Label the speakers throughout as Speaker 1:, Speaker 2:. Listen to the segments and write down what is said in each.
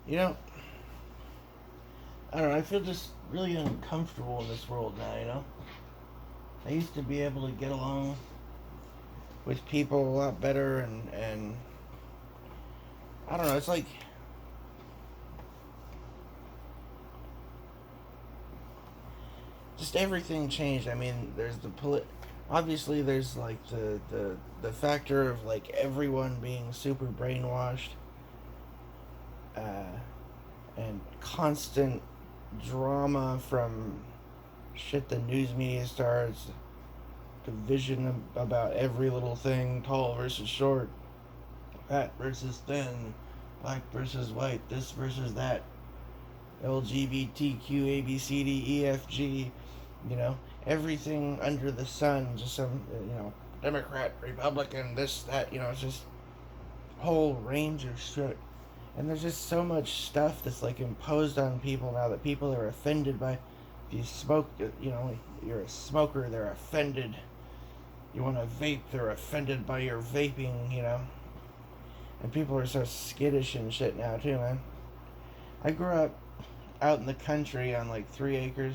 Speaker 1: You know, I don't know. I feel just really uncomfortable in this world now. I used to be able to get along with people a lot better, and I don't know. It's like just everything changed. I mean, there's obviously there's like the factor of like everyone being super brainwashed, uh, and constant drama from shit the news media starts, division about every little thing, tall versus short, fat versus thin, black versus white, this versus that, LGBTQ, ABCDEFG, you know, everything under the sun, just some, Democrat, Republican, this, that, it's just a whole range of shit. And there's just so much stuff that's like imposed on people now that people are offended by. If you smoke, you're a smoker, they're offended. You want to vape, they're offended by your vaping. And people are so skittish and shit now, too, man. I grew up out in the country on like 3 acres.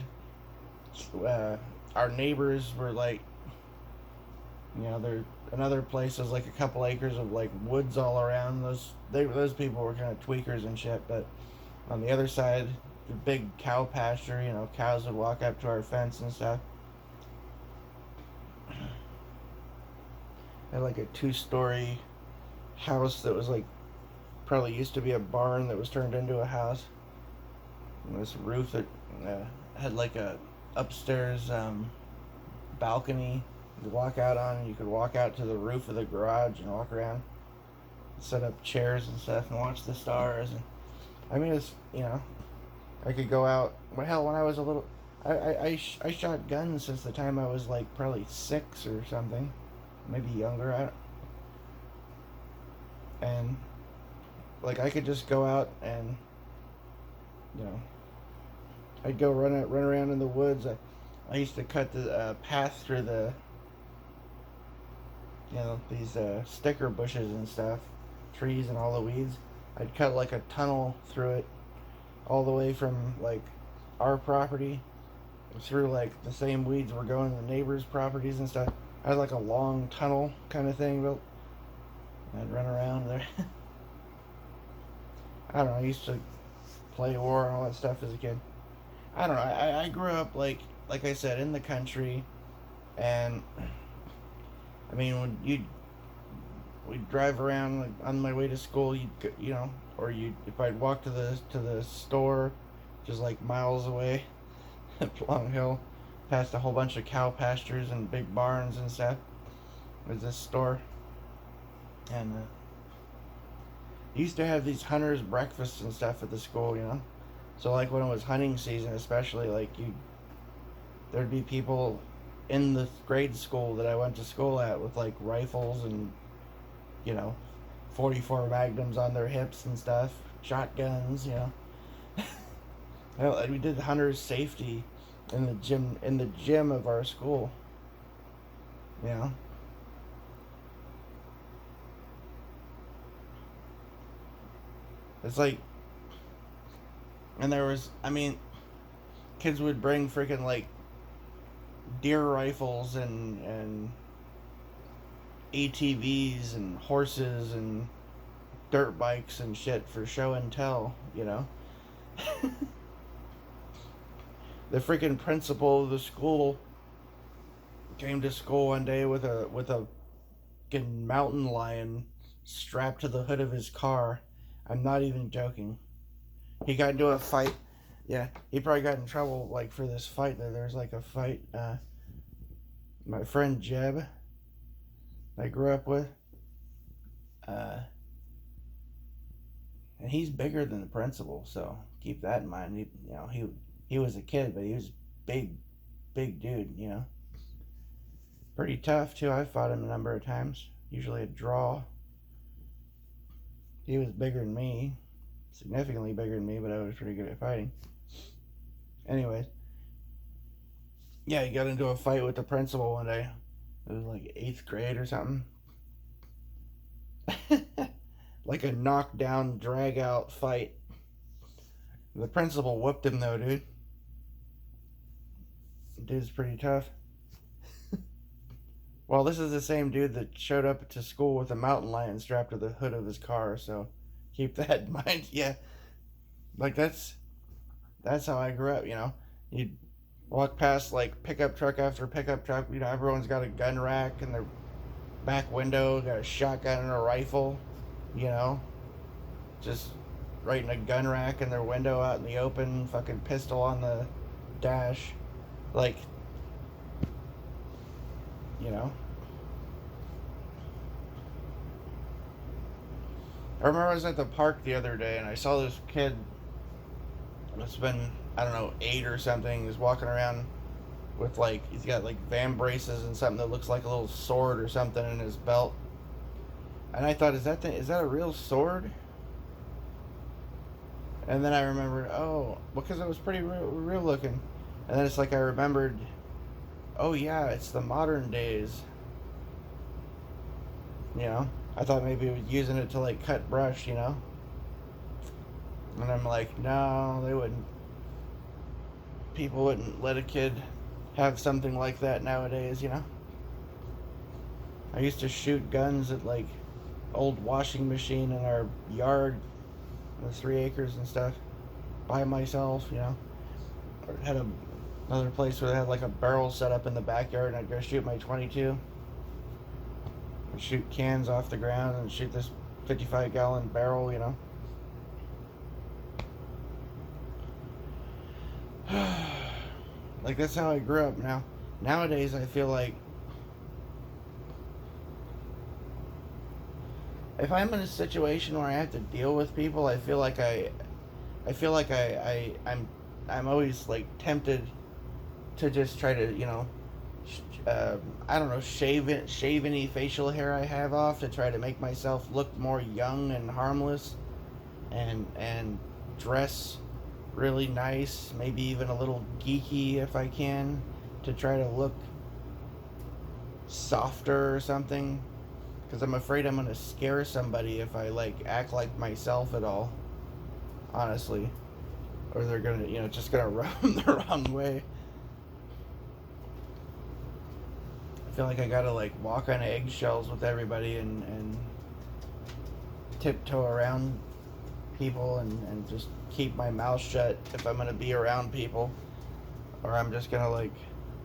Speaker 1: Our neighbors were like, there another place was like a couple acres of like woods all around. Those people were kind of tweakers and shit. But on the other side, the big cow pasture. Cows would walk up to our fence and stuff. Had like a 2-story house that was like probably used to be a barn that was turned into a house. And this roof that had like a upstairs balcony you could walk out on. You could walk out to the roof of the garage and walk around, set up chairs and stuff, and watch the stars. And I mean, I could go out. Well, hell, when I was a little, I shot guns since the time I was like probably 6 or something, maybe younger. And like I could just go out and you know I'd go run around in the woods. I used to cut the path through these sticker bushes and stuff, trees and all the weeds. I'd cut like a tunnel through it, all the way from like our property through like the same weeds were going to the neighbors' properties and stuff. I had like a long tunnel kind of thing built. I'd run around there. I don't know. I used to play war and all that stuff as a kid. I don't know. I grew up like I said in the country, and I mean when we'd drive around like, on my way to school, or if I'd walk to the store, just like miles away, up Long Hill, past a whole bunch of cow pastures and big barns and stuff. There's this store, and used to have these hunters breakfasts and stuff at the school. So like when it was hunting season, especially there'd be people in the grade school that I went to school at with like rifles and you know 44 magnums on their hips and stuff, shotguns. We did hunter's safety in the gym of our school. You know, it's like, and there was, I mean, kids would bring freaking like deer rifles and ATVs and horses and dirt bikes and shit for show and tell. The freaking principal of the school came to school one day with a fucking mountain lion strapped to the hood of his car. I'm not even joking. He got into a fight. Yeah, he probably got in trouble like for this fight. There's like a fight. My friend Jeb, I grew up with, uh, and he's bigger than the principal. So keep that in mind. He was a kid, but he was big, big dude. Pretty tough too. I fought him a number of times. Usually a draw. He was bigger than me, significantly bigger than me, but I was pretty good at fighting. Anyways, yeah, he got into a fight with the principal one day. It was like 8th grade or something. Like a knockdown, drag out fight. The principal whooped him though, dude. Dude's pretty tough. Well, this is the same dude that showed up to school with a mountain lion strapped to the hood of his car, so keep that in mind. Yeah, like that's how I grew up. You'd walk past like pickup truck after pickup truck. Everyone's got a gun rack in their back window, got a shotgun and a rifle. You know, just right in a gun rack in their window out in the open, fucking pistol on the dash. Like, you know. I remember I was at the park the other day and I saw this kid that's been, I don't know, 8 or something, is walking around with like, he's got like van braces and something that looks like a little sword or something in his belt. And I thought, is that a real sword? And then I remembered, oh, because it was pretty real looking. And then it's like I remembered, oh yeah, it's the modern days. You know, I thought maybe he was using it to like cut brush. And I'm like, no, they wouldn't. People wouldn't let a kid have something like that nowadays. I used to shoot guns at like old washing machine in our yard, the 3 acres and stuff, by myself. Or had another place where they had like a barrel set up in the backyard, and I'd go shoot my 22. I'd shoot cans off the ground and shoot this 55-gallon barrel. Like that's how I grew up. Nowadays I feel like if I'm in a situation where I have to deal with people, I'm always like tempted to just try to I don't know, shave any facial hair I have off to try to make myself look more young and harmless, and dress really nice, maybe even a little geeky if I can, to try to look softer or something, because I'm afraid I'm gonna scare somebody if I like act like myself at all, honestly, or they're gonna just gonna run the wrong way. I feel like I gotta like walk on eggshells with everybody, and tiptoe around people, and just keep my mouth shut if I'm gonna be around people, or I'm just gonna like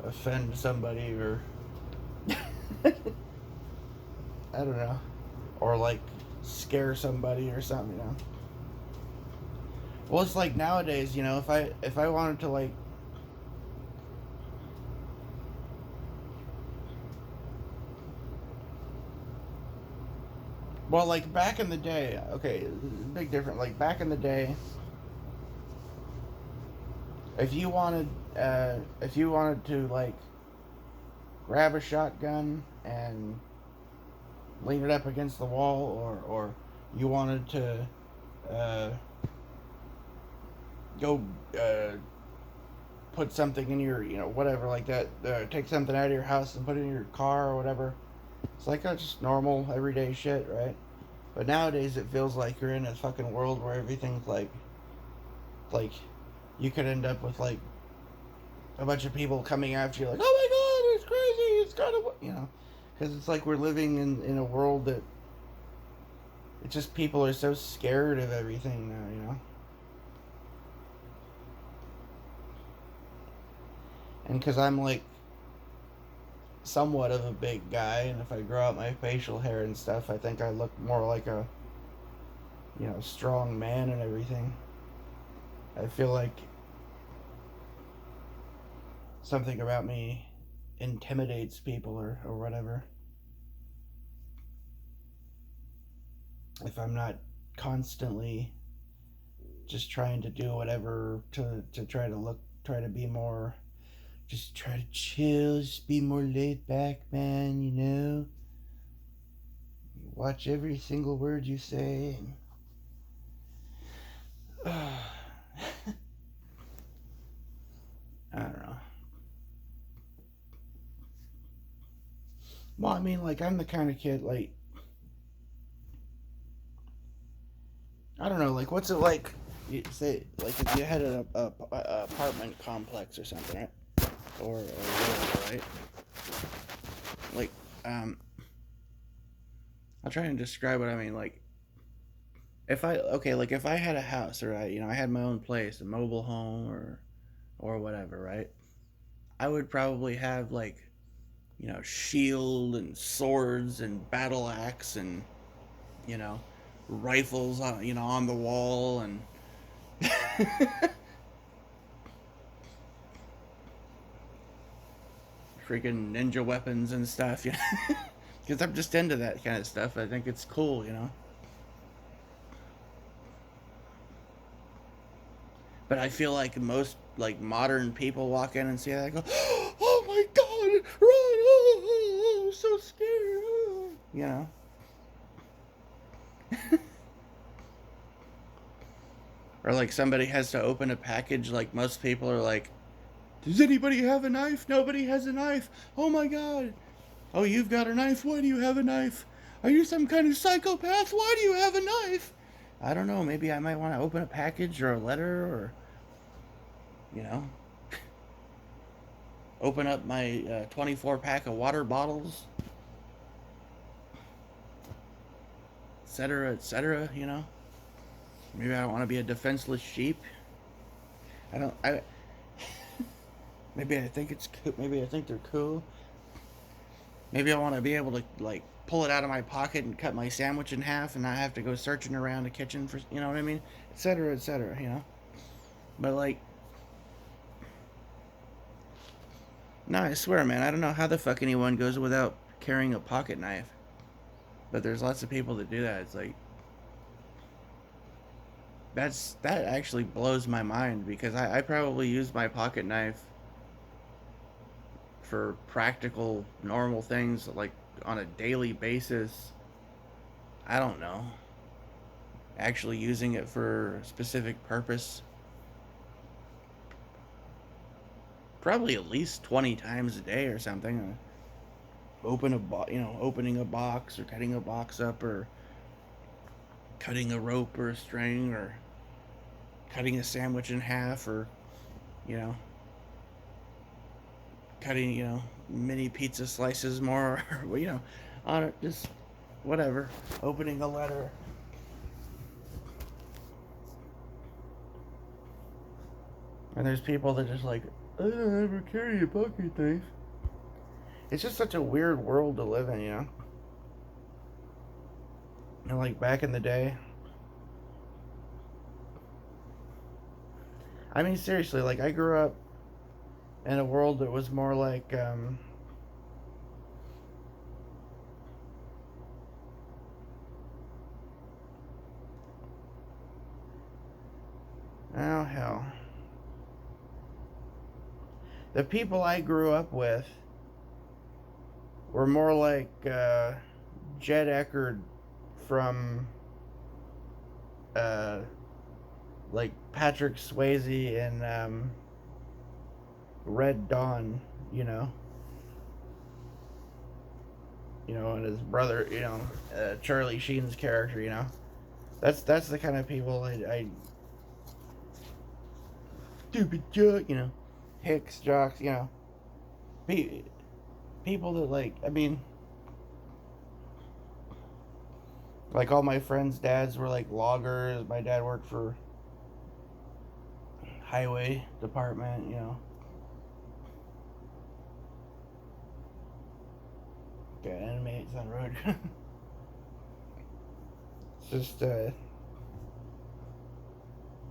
Speaker 1: offend somebody, or I don't know, or like scare somebody or something. Well, it's like nowadays, if I wanted to like, well, like back in the day, okay, big difference. Like back in the day, if you wanted, to like grab a shotgun and lean it up against the wall, or you wanted to go put something in your, whatever like that, take something out of your house and put it in your car or whatever. It's like just normal everyday shit, right? But nowadays it feels like you're in a fucking world where everything's like you could end up with like a bunch of people coming after you, like, oh my god, it's crazy, it's gotta, because it's like we're living in a world that it's just people are so scared of everything now. And because I'm like somewhat of a big guy, and if I grow out my facial hair and stuff, I think I look more like a strong man and everything. I feel like something about me intimidates people, or whatever, if I'm not constantly just trying to do whatever to try to be more, just try to chill, just be more laid back, man. Watch every single word you say. I don't know. Well, I mean, like, I'm the kind of kid, like, I don't know, like, what's it like you say like if you had a apartment complex or something, right? Or whatever, right? Like, um, I'll try and describe what I mean. Like, if I okay, like if I had a house, or I had my own place, a mobile home, or whatever, right? I would probably have like shield and swords and battle axe and you know rifles on on the wall and freaking ninja weapons and stuff, because I'm just into that kind of stuff. I think it's cool. But I feel like most like modern people walk in and see that and go, "Oh my god, run! Oh, I'm so scared!" You know. Or like somebody has to open a package, like most people are like, "Does anybody have a knife? Nobody has a knife. Oh my god. Oh, you've got a knife. Why do you have a knife? Are you some kind of psychopath? Why do you have a knife?" I don't know. Maybe I might want to open a package or a letter, or you know, open up my 24 pack of water bottles, etc., etc. Maybe I don't want to be a defenseless sheep. I don't. I maybe I think it's cool. Maybe I think they're cool. Maybe I want to be able to like pull it out of my pocket and cut my sandwich in half, and not have to go searching around the kitchen for what I mean, etc., etc. But like, no, I swear, man, I don't know how the fuck anyone goes without carrying a pocket knife. But there's lots of people that do that. It's like that actually blows my mind because I probably use my pocket knife for practical, normal things like on a daily basis. I don't know. Actually using it for a specific purpose, probably at least 20 times a day or something. Opening a box or cutting a box up or cutting a rope or a string or cutting a sandwich in half or you know cutting mini pizza slices more or on it, just whatever, opening a letter. And there's people that just like, "I don't ever carry a pocket knife." It's just such a weird world to live in. And like back in the day, I mean seriously, like I grew up in a world that was more like oh hell, the people I grew up with were more like Jed Eckard from uh, like Patrick Swayze in Red Dawn, you know, and his brother, Charlie Sheen's character, that's the kind of people I stupid jock, Hicks jocks, pe- people that like, I mean, like all my friends' dads were like loggers. My dad worked for highway department. Got inmates on the road. It's just,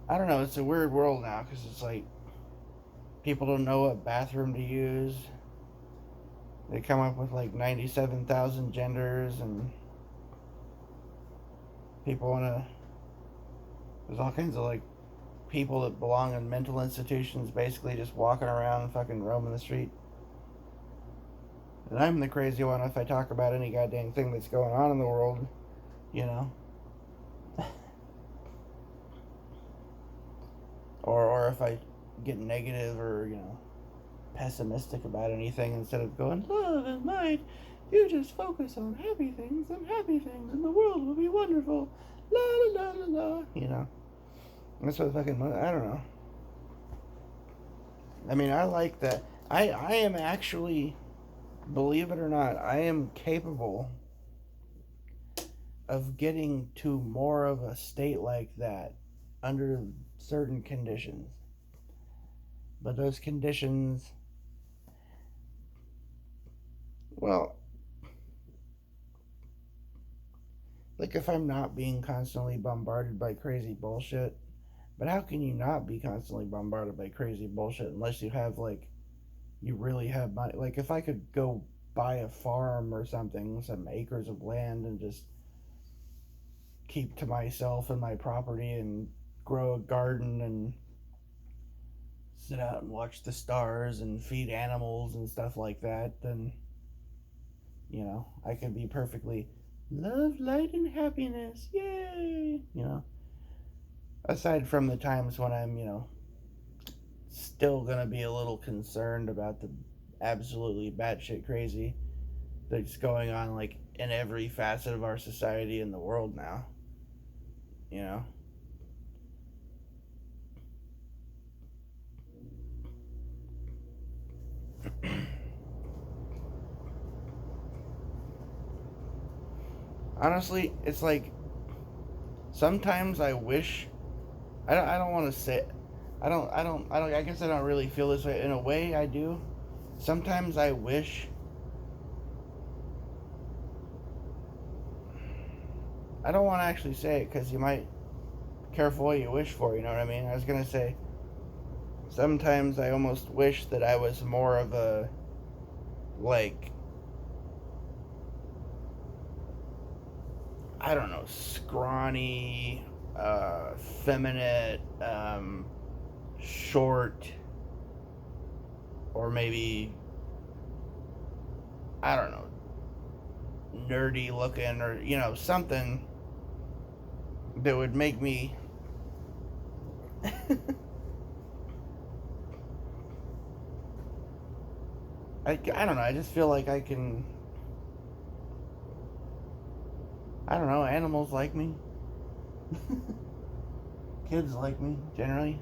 Speaker 1: I don't know. It's a weird world now because it's like people don't know what bathroom to use. They come up with like 97,000 genders, and people want to. There's all kinds of like people that belong in mental institutions basically just walking around and fucking roaming the street. And I'm the crazy one if I talk about any goddamn thing that's going on in the world, you know? or if I get negative or, pessimistic about anything instead of going, love is light, you just focus on happy things, and the world will be wonderful. La la la la la, That's what fucking, I don't know. I mean, I like that. I am actually, believe it or not, I am capable of getting to more of a state like that under certain conditions. But those conditions, well, like if I'm not being constantly bombarded by crazy bullshit, but how can you not be constantly bombarded by crazy bullshit unless you have like you really have money? Like if I could go buy a farm or something, some acres of land, and just keep to myself and my property and grow a garden and sit out and watch the stars and feed animals and stuff like that, then I can be perfectly love, light, and happiness. Yay! Aside from the times when I'm, still gonna be a little concerned about the absolutely batshit crazy that's going on like in every facet of our society in the world now. You know, honestly, it's like sometimes I wish I don't want to say I don't I guess I don't really feel this way. In a way I do. Sometimes I wish I don't want to actually say it cuz you might careful what you wish for, you know what I mean? I was going to say sometimes I almost wish that I was more of a like I don't know, scrawny, feminine, short, or maybe I don't know, nerdy looking, or something that would make me. I don't know. I just feel like I can. I don't know. Animals like me. Kids like me generally,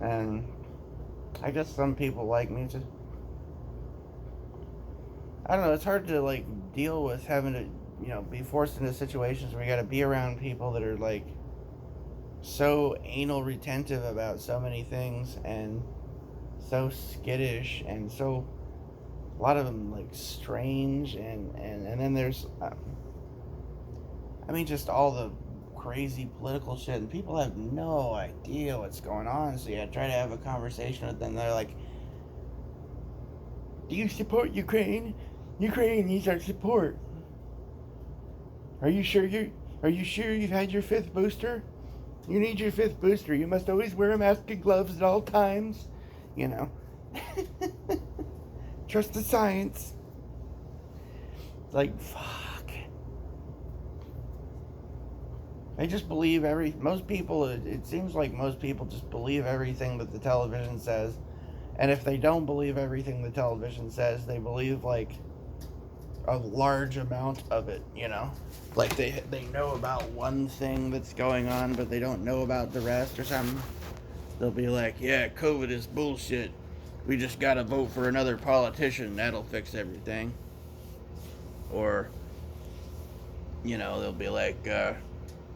Speaker 1: and I guess some people like me. Just I don't know. It's hard to like deal with having to be forced into situations where you got to be around people that are like so anal retentive about so many things and so skittish and so a lot of them like strange and then there's I mean just all the crazy political shit and people have no idea what's going on, so you try to have a conversation with them. They're like, do you support Ukraine needs our support. Are you sure you've had your fifth booster? You need your fifth booster. You must always wear a mask and gloves at all times. You know. Trust the science. Like, fuck. I just believe most people, it seems like most people just believe everything that the television says. And if they don't believe everything the television says, they believe, like, a large amount of it. Like, they know about one thing that's going on, but they don't know about the rest or something. They'll be like, yeah, COVID is bullshit. We just gotta vote for another politician. That'll fix everything. Or, they'll be like,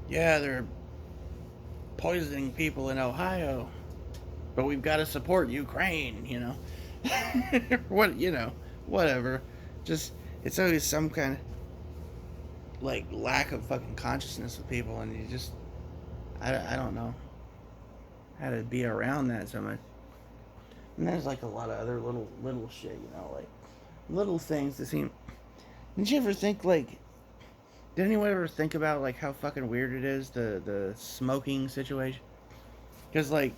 Speaker 1: yeah, they're poisoning people in Ohio, but we've got to support Ukraine. What, whatever. Just, it's always some kind of, like, lack of fucking consciousness with people, and you just, I don't know how to be around that so much. And there's, like, a lot of other little shit, like, little things that seem. Did you ever think, like, did anyone ever think about, like, how fucking weird it is, the smoking situation? Because, like,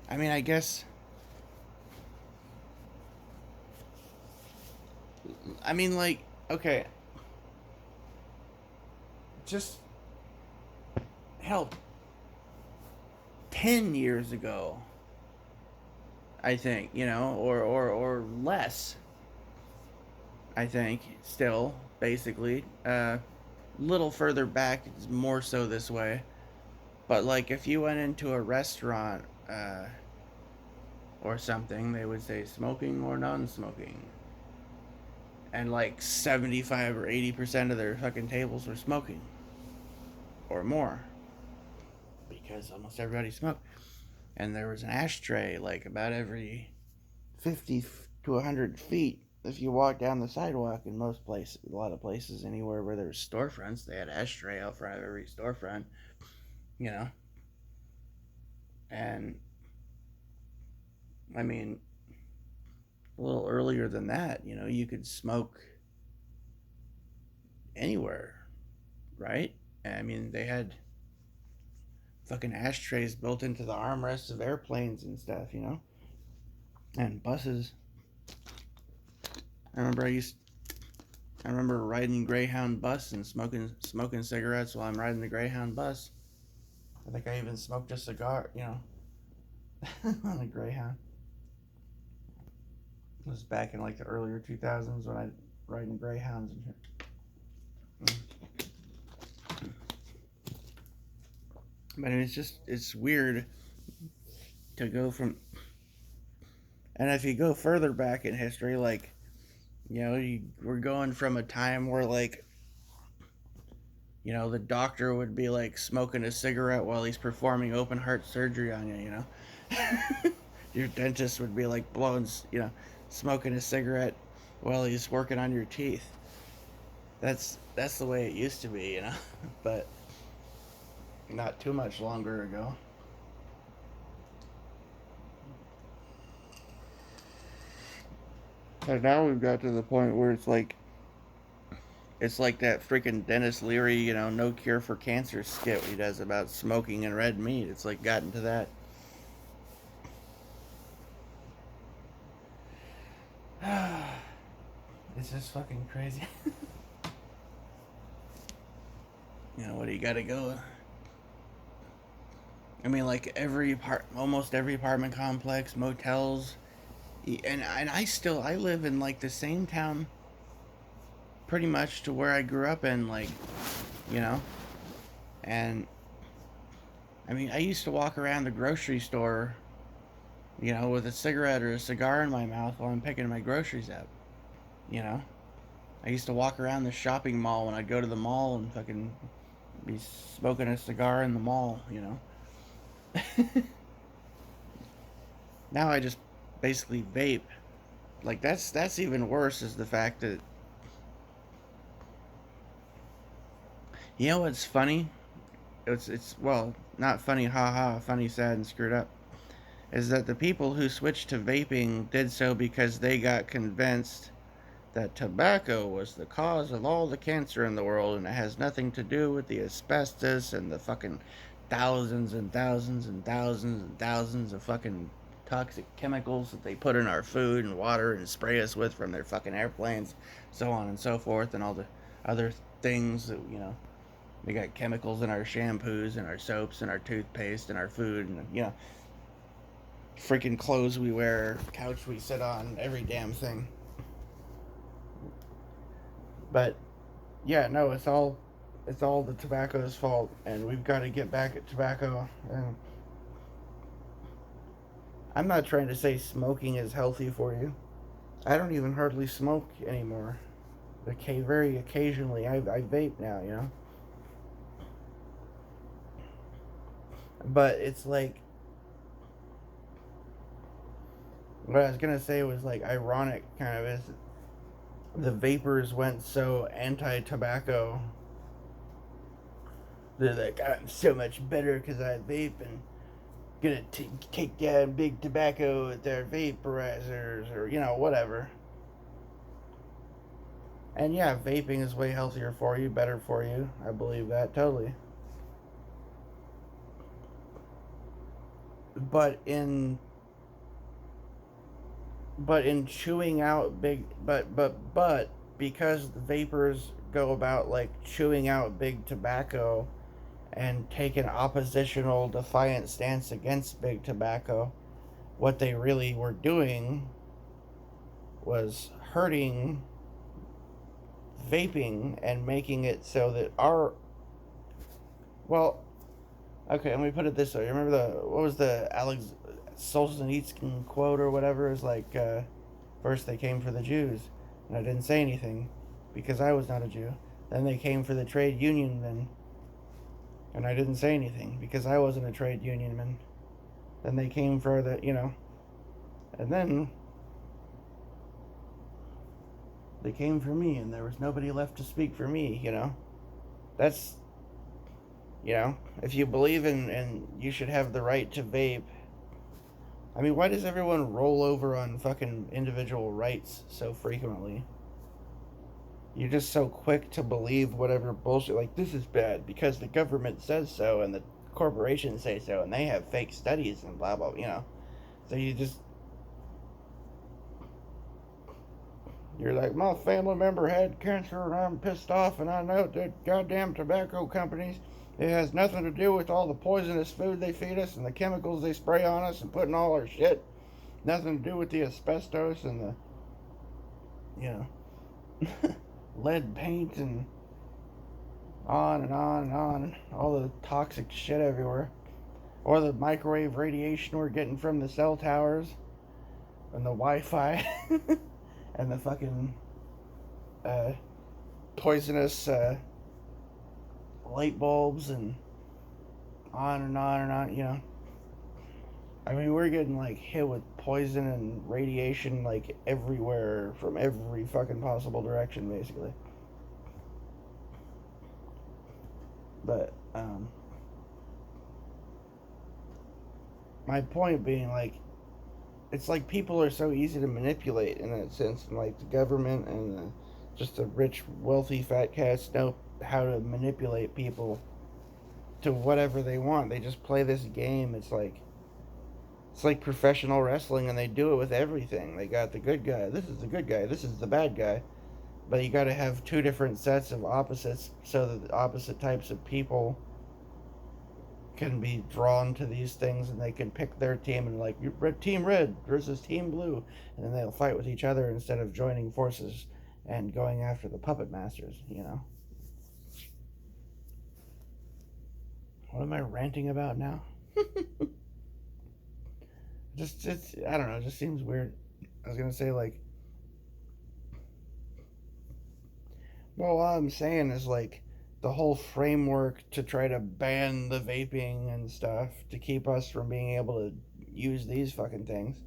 Speaker 1: I mean, I guess. I mean, like, okay. Just. Hell. 10 years ago. I think, or less. I think, still, basically. little further back, it's more so this way. But like if you went into a restaurant or something, they would say smoking or non-smoking, and like 75 or 80% of their fucking tables were smoking or more because almost everybody smoked. And there was an ashtray like about every 50 to 100 feet. If you walk down the sidewalk in most places, a lot of places, anywhere where there's storefronts, they had an ashtray out front of every storefront, you know. And I mean, a little earlier than that, you know, you could smoke anywhere, right? I mean, they had fucking ashtrays built into the armrests of airplanes and stuff, you know, and buses. I remember I used I remember riding Greyhound bus and smoking cigarettes while I'm riding the Greyhound bus. I think I even smoked a cigar, you know, on the Greyhound. It was back in like the earlier 2000s when I riding Greyhounds and shit. But it's weird to go from, and if you go further back in history, like, you know, we're going from a time where like, you know, the doctor would be like smoking a cigarette while he's performing open heart surgery on you, you know. Your dentist would be like blowing, you know, smoking a cigarette while he's working on your teeth. That's the way it used to be, you know. But not too much longer ago. And now we've got to the point where it's like that freaking Dennis Leary, you know, no cure for cancer skit he does about smoking and red meat. It's like gotten to that. It's just fucking crazy. You know, what do you gotta go? I mean, like almost every apartment complex, motels, and I live in like the same town, pretty much to where I grew up in, like, you know, and I mean, I used to walk around the grocery store, you know, with a cigarette or a cigar in my mouth while I'm picking my groceries up, you know. I used to walk around the shopping mall when I'd go to the mall and fucking be smoking a cigar in the mall, you know. Now I just basically vape. Like that's even worse is the fact that, you know what's funny? It's well, not funny, haha, funny, sad, and screwed up. Is that the people who switched to vaping did so because they got convinced that tobacco was the cause of all the cancer in the world, and it has nothing to do with the asbestos and the fucking thousands and thousands and thousands and thousands of fucking toxic chemicals that they put in our food and water and spray us with from their fucking airplanes, so on and so forth, and all the other things that, you know, we got chemicals in our shampoos and our soaps and our toothpaste and our food and, you know, freaking clothes we wear, couch we sit on, every damn thing. But yeah, no, it's all the tobacco's fault, and we've got to get back at tobacco. And I'm not trying to say smoking is healthy for you. I don't even hardly smoke anymore. Okay, very occasionally, I vape now, you know. But it's like, what I was gonna say was like ironic, kind of, is the vapors went so anti-tobacco. They're like, I'm so much better because I vape and gonna take down big tobacco with their vaporizers, or, you know, whatever. And yeah, vaping is way healthier for you, better for you. I believe that totally. But in chewing out big, but because the vapors go about like chewing out big tobacco and take an oppositional defiant stance against big tobacco, what they really were doing was hurting vaping and making it so that our, well, okay, let me put it this way. Remember what was the Alex Solzhenitsyn quote or whatever? It was like, first they came for the Jews, and I didn't say anything because I was not a Jew. Then they came for the trade union men, and I didn't say anything because I wasn't a trade union man. Then they came for and then they came for me, and there was nobody left to speak for me. That's, if you believe in, and you should have the right to vape. I mean, why does everyone roll over on fucking individual rights so frequently? You're just so quick to believe whatever bullshit. Like, this is bad because the government says so and the corporations say so and they have fake studies and blah, blah. So you're like, my family member had cancer and I'm pissed off and I know that goddamn tobacco companies, it has nothing to do with all the poisonous food they feed us and the chemicals they spray on us and put in all our shit. Nothing to do with the asbestos and lead paint and on and on and on. All the toxic shit everywhere. Or the microwave radiation we're getting from the cell towers and the Wi-Fi and the fucking poisonous light bulbs and on and on and on. I mean, we're getting like hit with poison and radiation like everywhere from every fucking possible direction, basically. But my point being, like, it's like people are so easy to manipulate in that sense, and like the government and just the rich, wealthy, fat cats know how to manipulate people to whatever they want. They just play this game. It's like professional wrestling, and they do it with everything. They got the good guy. This is the good guy. This is the bad guy. But you got to have two different sets of opposites so that the opposite types of people can be drawn to these things, and they can pick their team and like team red versus team blue, and then they'll fight with each other instead of joining forces and going after the puppet masters. What am I ranting about now? It's I don't know, it just seems weird. I was gonna say, like, well, all I'm saying is, like, the whole framework to try to ban the vaping and stuff to keep us from being able to use these fucking things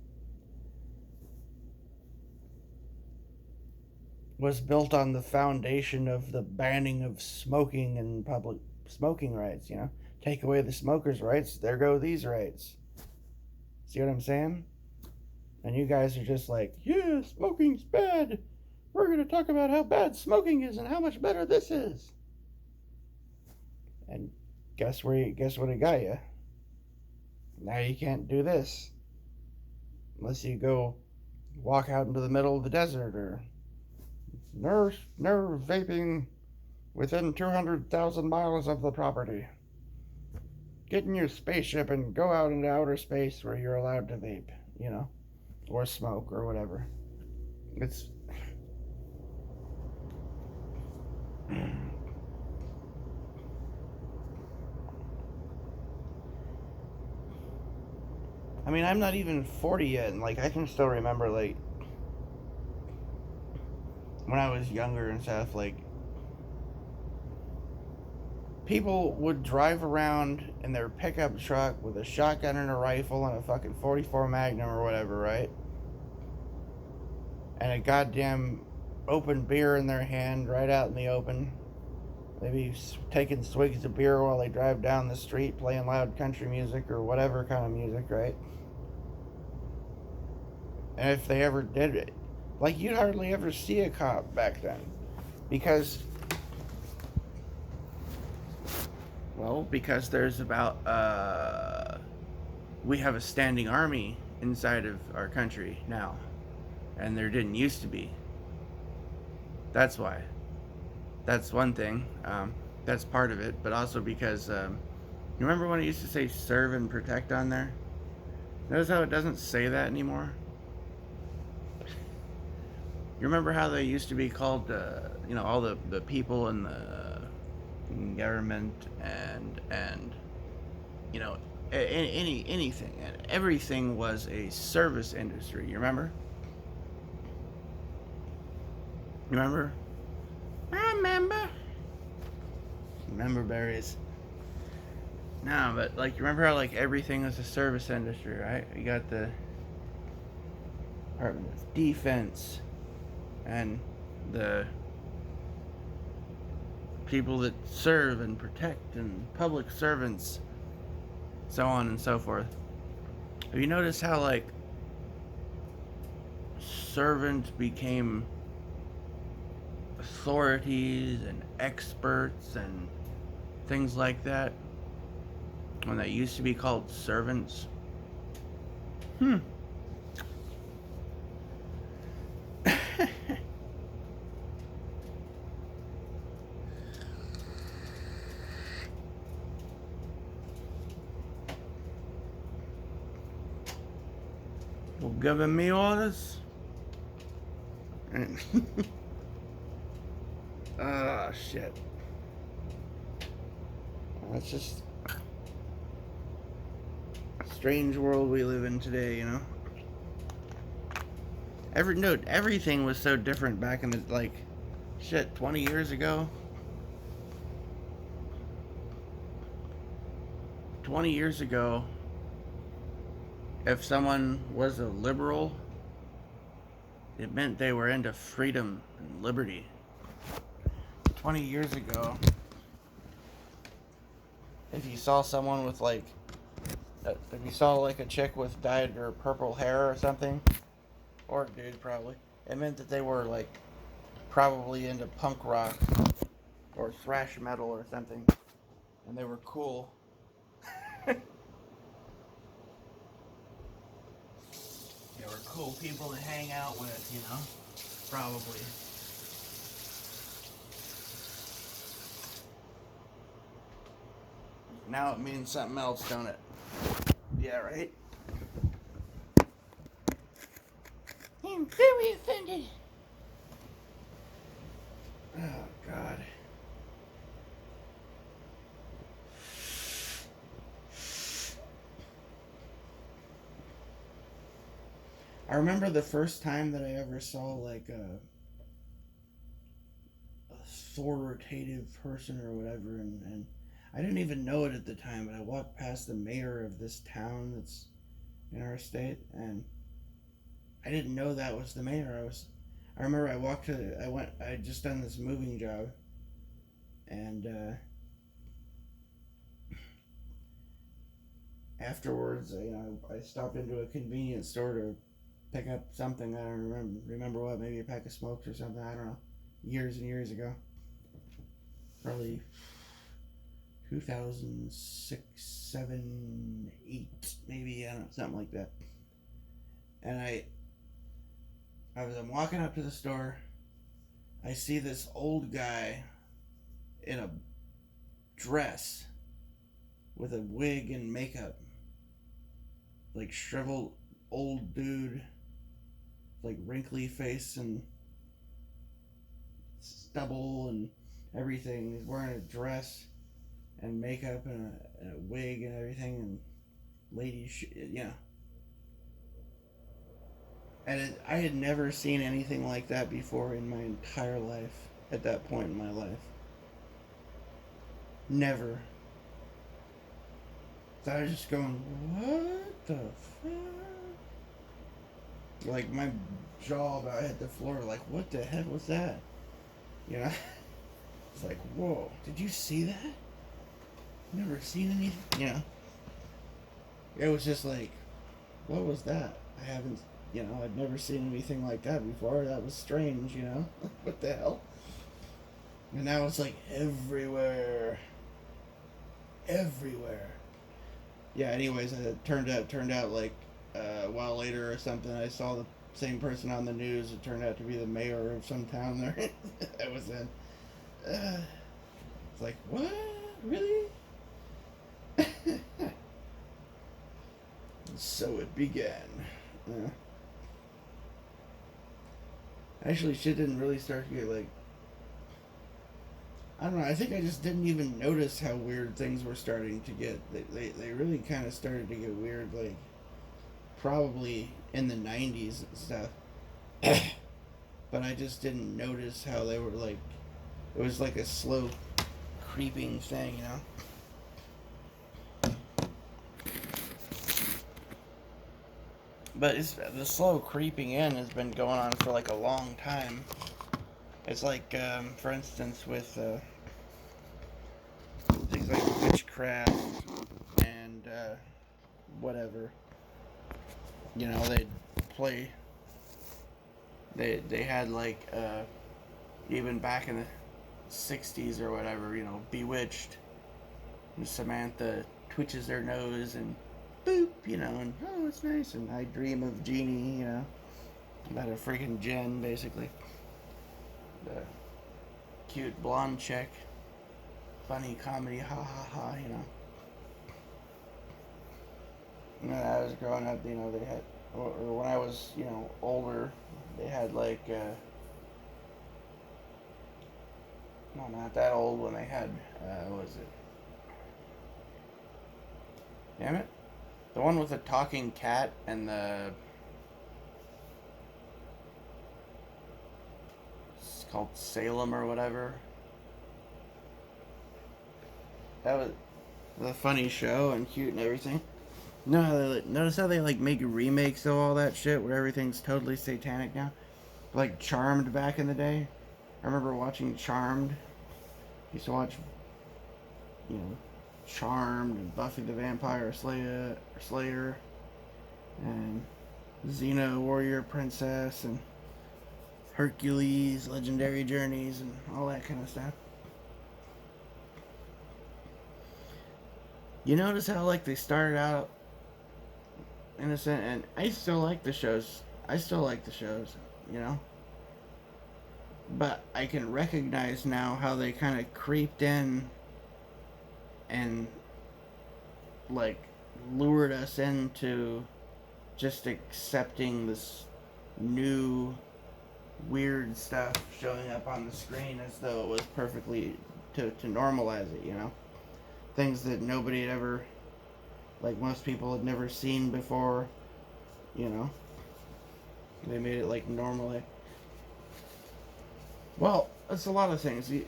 Speaker 1: was built on the foundation of the banning of smoking and public smoking rights. Take away the smokers' rights, there go these rights. See what I'm saying? And you guys are just like, yeah, smoking's bad. We're going to talk about how bad smoking is and how much better this is. And guess what it got you? Now you can't do this unless you go walk out into the middle of the desert, or no vaping within 200,000 miles of the property. Get in your spaceship and go out into outer space where you're allowed to vape, or smoke or whatever. It's I mean, I'm not even 40 yet, and like I can still remember, like, when I was younger and stuff, like, people would drive around in their pickup truck with a shotgun and a rifle and a fucking 44 Magnum or whatever, right? And a goddamn open beer in their hand right out in the open. Maybe taking swigs of beer while they drive down the street playing loud country music or whatever kind of music, right? And if they ever did it, like, you'd hardly ever see a cop back then. Because there's we have a standing army inside of our country now, and there didn't used to be. That's why. That's one thing. That's part of it, but also because you remember when it used to say serve and protect on there? Notice how it doesn't say that anymore? You You remember how they used to be called, all the people in the government and you know, anything and everything was a service industry. You remember? You remember? I remember. Remember berries. No, but like you remember how like everything was a service industry, right? You got the Department of Defense and the people that serve and protect and public servants, so on and so forth. Have you noticed how like servants became authorities and experts and things like that when they used to be called servants? Hmm. Well, giving me orders? Oh, shit. That's just a strange world we live in today, you know? Everything was so different back in the, like, shit, 20 years ago. 20 years ago, if someone was a liberal, it meant they were into freedom and liberty. 20 years ago, if you saw someone with like, if you saw like a chick with dyed or purple hair or something, or a dude probably, it meant that they were like probably into punk rock or thrash metal or something, and they were cool. They were cool people to hang out with, you know? Probably. Now it means something else, don't it? Yeah, right? I'm very offended. Oh, God. I remember the first time that I ever saw like a authoritative person or whatever, and I didn't even know it at the time, but I walked past the mayor of this town that's in our state, and I didn't know that was the mayor. I remember I had just done this moving job, and afterwards, I stopped into a convenience store to pick up something. I don't remember what, maybe a pack of smokes or something. I don't know. Years and years ago, probably 2006, 7, 8, maybe, I don't know, something like that. And I'm walking up to the store. I see this old guy in a dress with a wig and makeup, like shriveled old dude, like wrinkly face and stubble and everything. He's wearing a dress and makeup and a wig and everything, and yeah. And I had never seen anything like that before in my entire life. At that point in my life, never. So I was just going, what the fuck? Like my jaw about hit the floor. Like, what the heck was that? You know, it's like, whoa! Did you see that? Never seen anything. You know, it was just like, what was that? I haven't. I'd never seen anything like that before. That was strange. What the hell? And now it's like everywhere, everywhere. Yeah. Anyways, it turned out like a while later or something. I saw the same person on the news. It turned out to be the mayor of some town there. I was in. It's like, what? Really? So it began. Actually, shit didn't really start to get like. I don't know. I think I just didn't even notice how weird things were starting to get. They really kind of started to get weird, like probably in the 90s and stuff. But I just didn't notice how they were like. It was like a slow creeping thing, you know? But the slow creeping in has been going on for like a long time. It's like, for instance, with things like witchcraft and whatever. You know, they'd play. They had like even back in the '60s or whatever. You know, Bewitched. And Samantha twitches their nose and boop. You know, and oh, it's nice. And I dream of Jeannie. You know, about a freaking Jen, basically. The cute blonde chick. Funny comedy, ha ha ha. You know. And when I was growing up, you know, they had, or when I was, you know, older, they had like, no, not that old when they had, what was it? Damn it. The one with the talking cat and the, it's called Salem or whatever. That was the funny show and cute and everything. No, notice how they like make remakes of all that shit where everything's totally satanic now? Like Charmed back in the day. I remember watching Charmed. Used to watch, you know, Charmed and Buffy the Vampire Slayer and Xena Warrior Princess and Hercules Legendary Journeys and all that kind of stuff. You notice how like they started out innocent, and I still like the shows. I still like the shows, you know. But I can recognize now how they kind of creeped in and like lured us into just accepting this new weird stuff showing up on the screen as though it was perfectly to normalize it, you know? Things that nobody had ever, like most people had never seen before, you know? They made it like normally. Well, it's a lot of things. You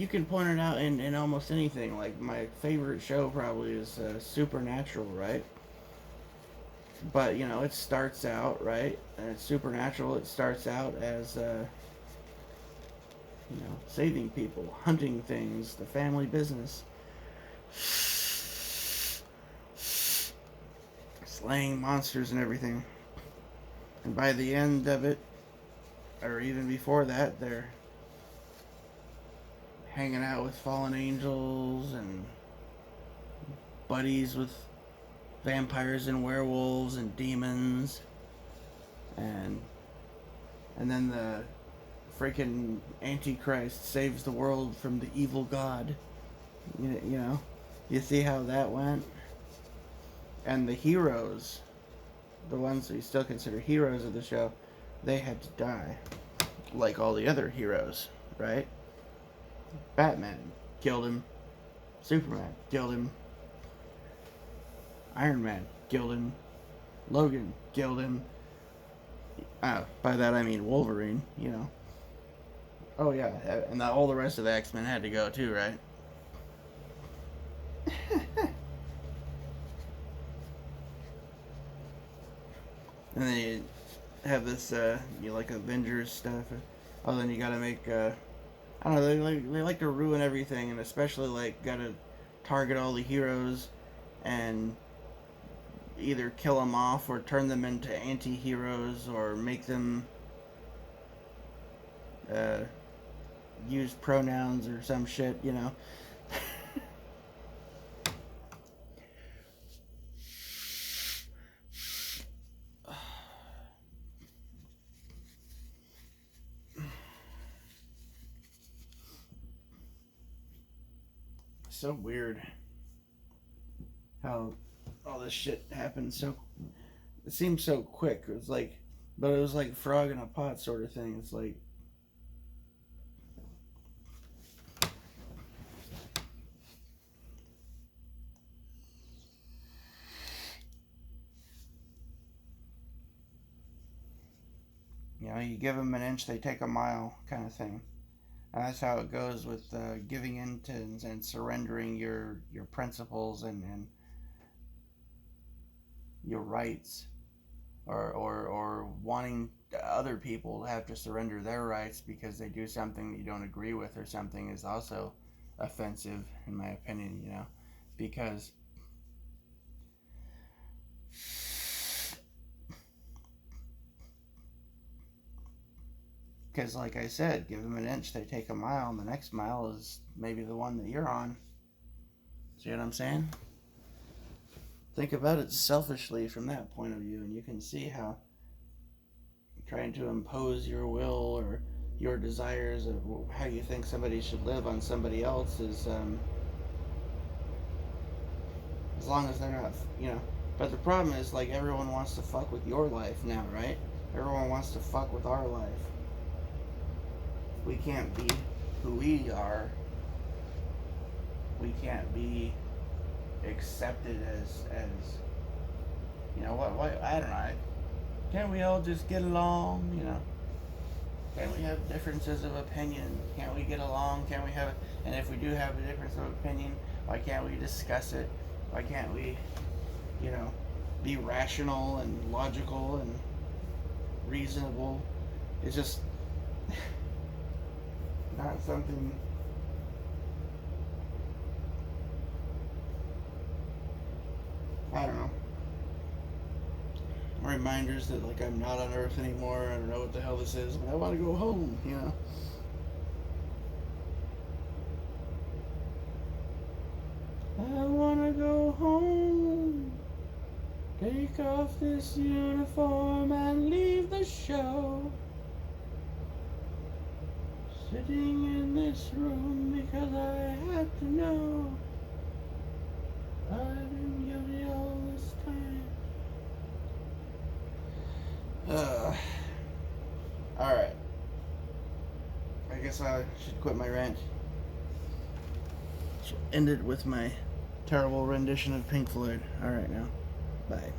Speaker 1: can point it out in almost anything. Like my favorite show probably is Supernatural, right? But you know, it starts out right. And it's Supernatural. It starts out as you know, saving people, hunting things, the family business, slaying monsters and everything. And by the end of it, or even before that, they're hanging out with fallen angels and buddies with vampires and werewolves and demons, and then the freaking Antichrist saves the world from the evil god. You know, you see how that went, and the heroes, the ones we still consider heroes of the show, they had to die, like all the other heroes, right? Batman killed him, Superman killed him, Iron Man killed him, Logan killed him. By that I mean Wolverine, you know. Oh yeah, and all the rest of the X-Men had to go too, right? And then you have this, you like Avengers stuff. Oh, then you gotta make, I don't know, they like to ruin everything, and especially like gotta target all the heroes and either kill them off or turn them into anti-heroes or make them uh, use pronouns or some shit, you know. So weird how all this shit happened so. It seems so quick. It was like But it was like frog in a pot sort of thing. It's like, you know, you give them an inch, they take a mile kind of thing. And that's how it goes with giving in to and surrendering your principles and your rights, or wanting other people to have to surrender their rights because they do something that you don't agree with or something is also offensive, in my opinion, you know, because like I said, give them an inch, they take a mile, and the next mile is maybe the one that you're on. See what I'm saying? Think about it selfishly from that point of view, and you can see how trying to impose your will or your desires of how you think somebody should live on somebody else is, as long as they're not, you know. But the problem is, like, everyone wants to fuck with your life now, right? Everyone wants to fuck with our life. We can't be who we are. We can't be accepted as you know what I don't know. Can't we all just get along? You know, can't we have differences of opinion? Can't we get along? Can't we have? And if we do have a difference of opinion, why can't we discuss it? Why can't we, you know, be rational and logical and reasonable? It's just not something. I don't know. Reminders that, like, I'm not on Earth anymore. I don't know what the hell this is, but I want to go home. You know. I want to go home. Take off this uniform and leave the show. Sitting in this room because I had to know I've been guilty all this time. Alright. I guess I should quit my rant. So end it with my terrible rendition of Pink Floyd. Alright now. Bye.